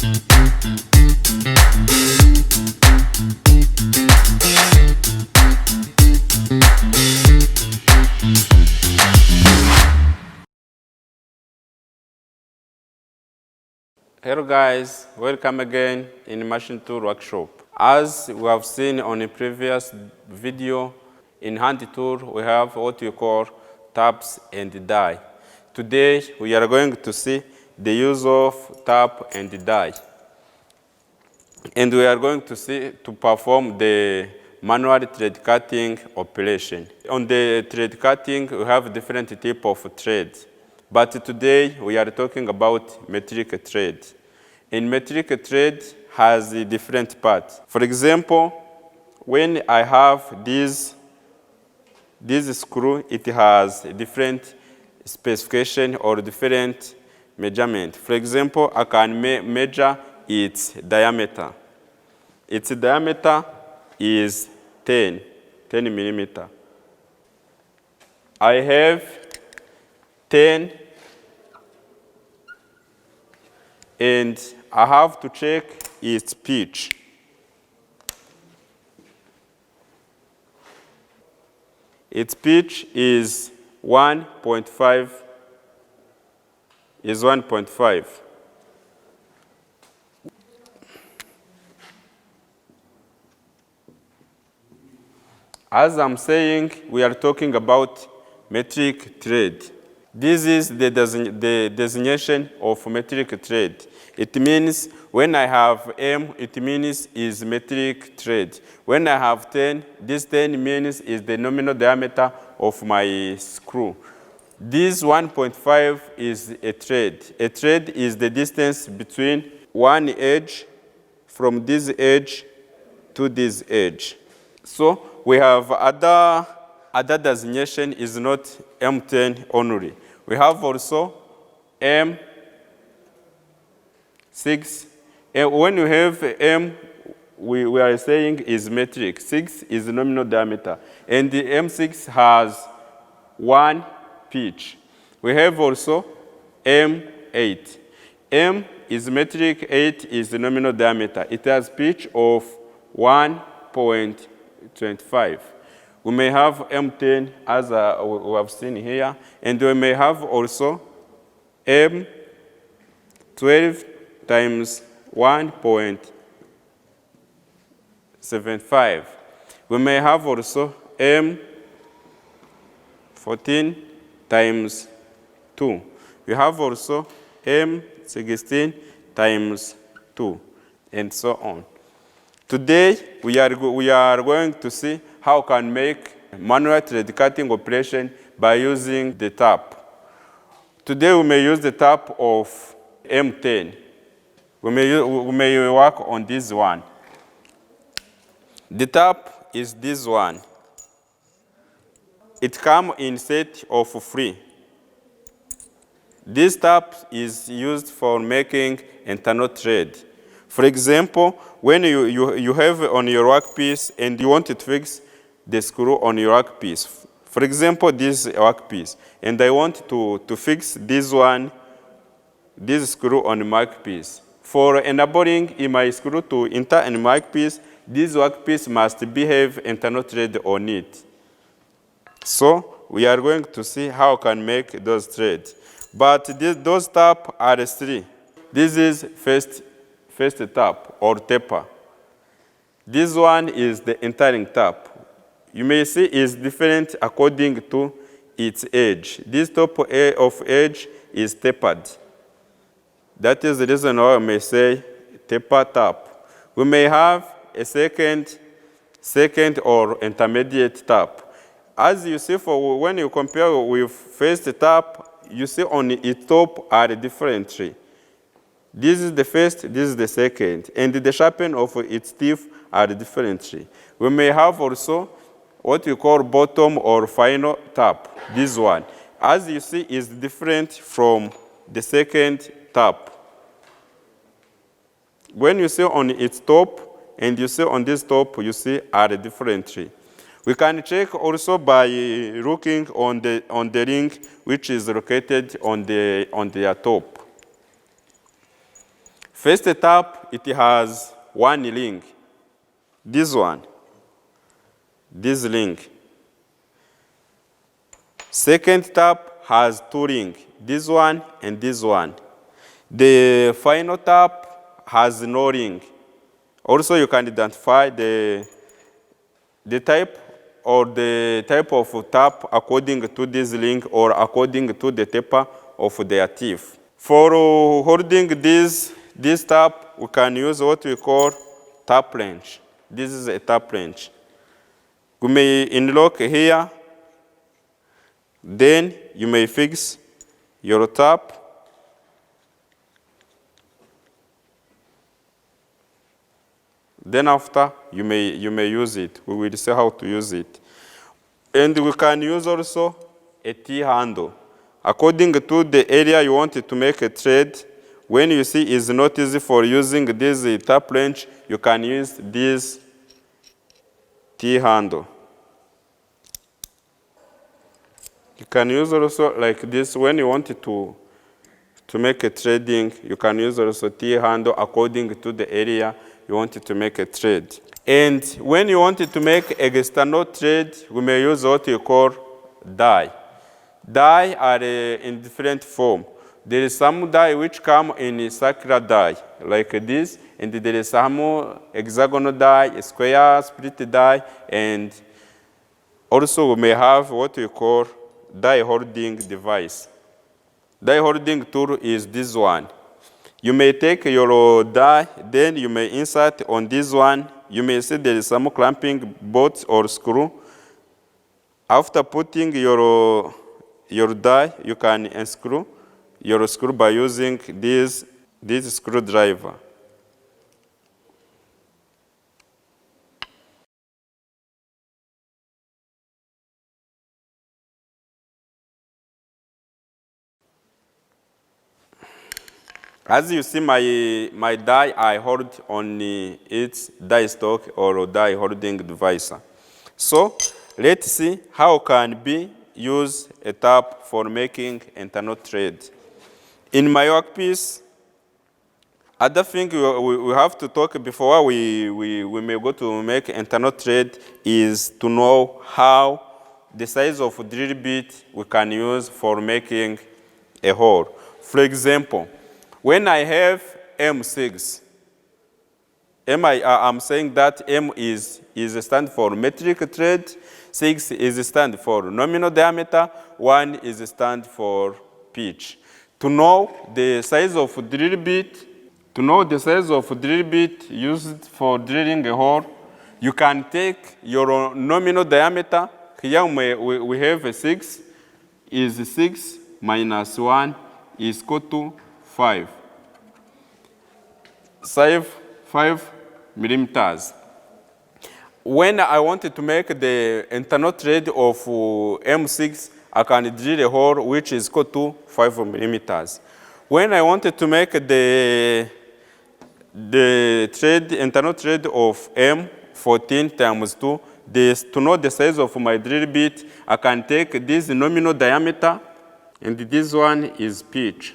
Hello guys, welcome again in Machine Tool Workshop. As we have seen on a previous video, in hand tool we have what we call taps and die. Today we are going to see the use of tap and die. And we are going to see to perform the manual thread cutting operation. On the thread cutting we have different types of threads. But today we are talking about metric thread. And metric thread has a different parts. For example, when I have this screw, it has a different specification or different measurement. For example, I can measure its diameter. Its diameter is 10 millimeter. I have 10 and I have to check its pitch. Its pitch is 1.5. As I'm saying, we are talking about metric thread. This is the designation of metric thread. It means when I have M, it means is metric thread. When I have 10, this 10 means is the nominal diameter of my screw. This 1.5 is a thread. A thread is the distance between one edge from this edge to this edge. So we have other designation is not M10 only. We have also M6. And when you have M, we are saying is metric. 6 is the nominal diameter. And the M6 has one pitch. We have also M8. M is metric, 8 is the nominal diameter. It has pitch of 1.25. We may have M10 as we have seen here, and we may have also M12 times 1.75. We may have also M14 times 2. We have also M16 times 2, and so on. Today, we are going to see how we can make manual thread cutting operation by using the tap. Today, we may use the tap of M10. We may work on this one. The tap is this one. It comes in set of 3. This tap is used for making internal thread. For example, when you have on your workpiece and you want to fix the screw on your workpiece. For example, this workpiece, and I want to fix this screw on the workpiece. For enabling in my screw to enter in my workpiece, this workpiece must behave internal thread on it. So we are going to see how we can make those threads. But those taps are 3. This is first tap or taper. This one is the entering tap. You may see it's different according to its edge. This top of edge is tapered. That is the reason why we may say taper tap. We may have a second or intermediate tap. As you see, when you compare with first tap, you see on its top are different. This is the first, this is the second, and the sharpening of its teeth are different. We may have also what we call bottom or final tap, this one. As you see, is different from the second tap. When you see on its top and you see on this top, you see are different. We can check also by looking on the ring which is located on their top. First tap, it has one link. This one. This link. Second tap has two links. This one and this one. The final tap has no link. Also, you can identify the type or the type of tap according to this link or according to the taper of their teeth. For holding this tap, we can use what we call tap wrench. This is a tap wrench. We may unlock here, then you may fix your tap. Then after, you may use it. We will see how to use it. And we can use also a T-handle. According to the area you want to make a thread, when you see it's not easy for using this tap wrench, you can use this T-handle. You can use also like this when you want to make a threading. You can use also T-handle according to the area you want to make a thread. And when you want to make external thread, we may use what you call die. Die are in different form. There is some die which come in a circular die, like this, and there is some hexagonal die, a square, split die, and also we may have what we call die holding device. Die holding tool is this one. You may take your die, then you may insert on this one. You may see there is some clamping bolt or screw. After putting your die, you can unscrew your screw by using this screwdriver. As you see, my die, I hold on its die stock or die holding device. So let's see how can we use a tap for making internal thread. In my workpiece, other thing we have to talk before we may go to make internal thread is to know how the size of drill bit we can use for making a hole. For example, when I have M6, I'm saying that M is stand for metric thread, 6 is stand for nominal diameter, 1 is stand for pitch. To know the size of drill bit, used for drilling a hole, you can take your nominal diameter. Here we have a 6, is 6 minus 1 is equal to 5 millimeters. When I wanted to make the internal thread of M6, I can drill a hole which is equal to 5 millimeters. When I wanted to make the internal thread of M14 times 2, to know the size of my drill bit, I can take this nominal diameter, and this one is pitch.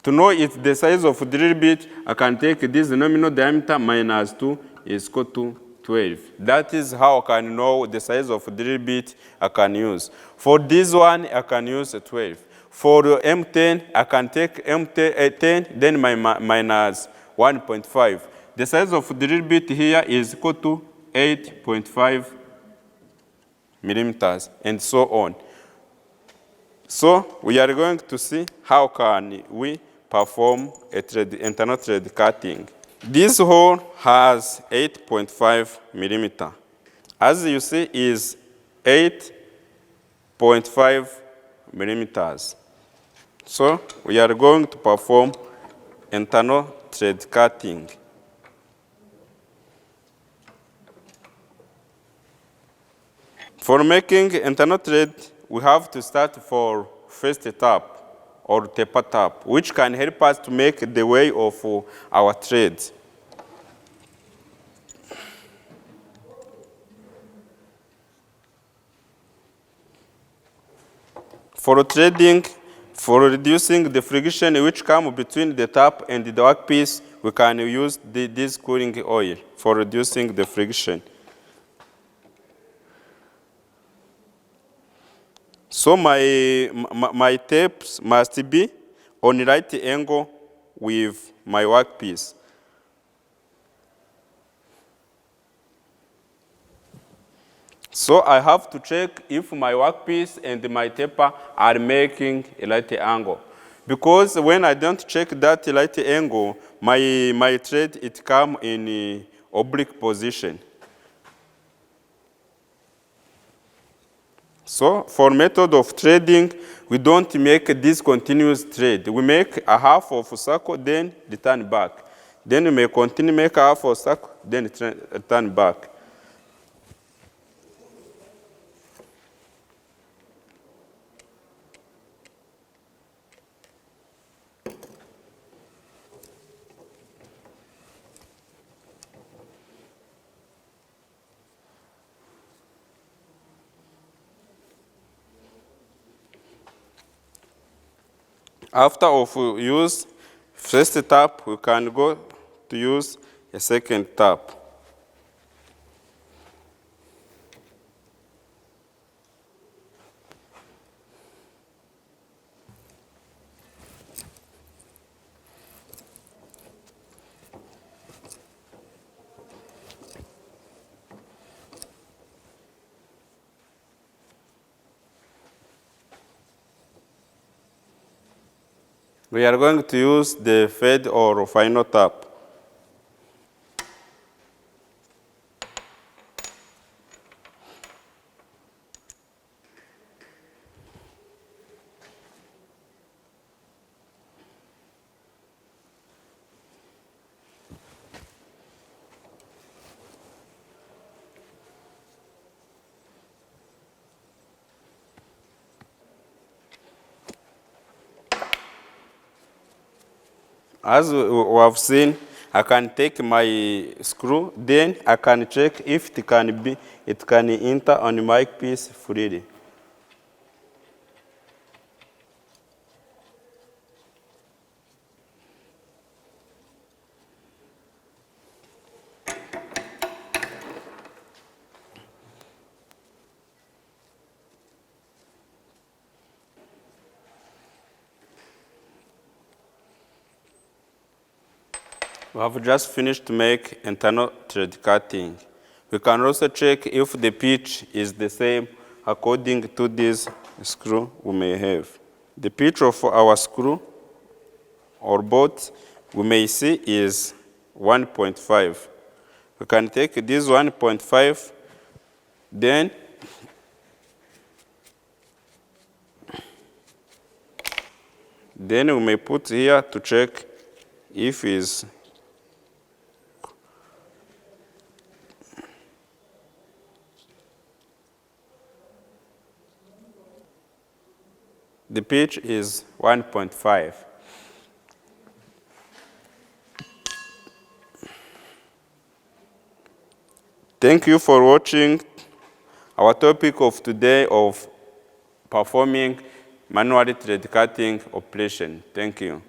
To know if the size of drill bit, I can take this nominal diameter minus 2 is equal to 12. That is how I can know the size of drill bit I can use. For this one, I can use 12. For M10, I can take M10, then minus 1.5. The size of drill bit here is equal to 8.5 millimeters, and so on. So we are going to see how can we perform internal thread cutting. This hole has 8.5 millimeter. As you see, is 8.5 millimeters. So we are going to perform internal thread cutting. For making internal thread, we have to start for first tap or taper tap, which can help us to make the way of our thread. For threading, For reducing the friction which comes between the tap and the workpiece, we can use this cooling oil for reducing the friction. So my tapes must be on right angle with my workpiece. So I have to check if my workpiece and my taper are making a right angle. Because when I don't check that right angle, my thread, it comes in a oblique position. So for method of threading, we don't make this continuous thread. We make a half of a circle, then return back. Then we may continue make a half of a circle, then return back. After of use first tap, we can go to use a second tap. We are going to use the third or final tap. As we have seen, I can take my screw, then I can check if it can enter on my piece freely. We have just finished to make internal thread cutting. We can also check if the pitch is the same according to this screw we may have. The pitch of our screw or bolt we may see is 1.5. We can take this 1.5, then we may put here to check if is the pitch is 1.5. Thank you for watching our topic of today of performing manual thread cutting operation. Thank you.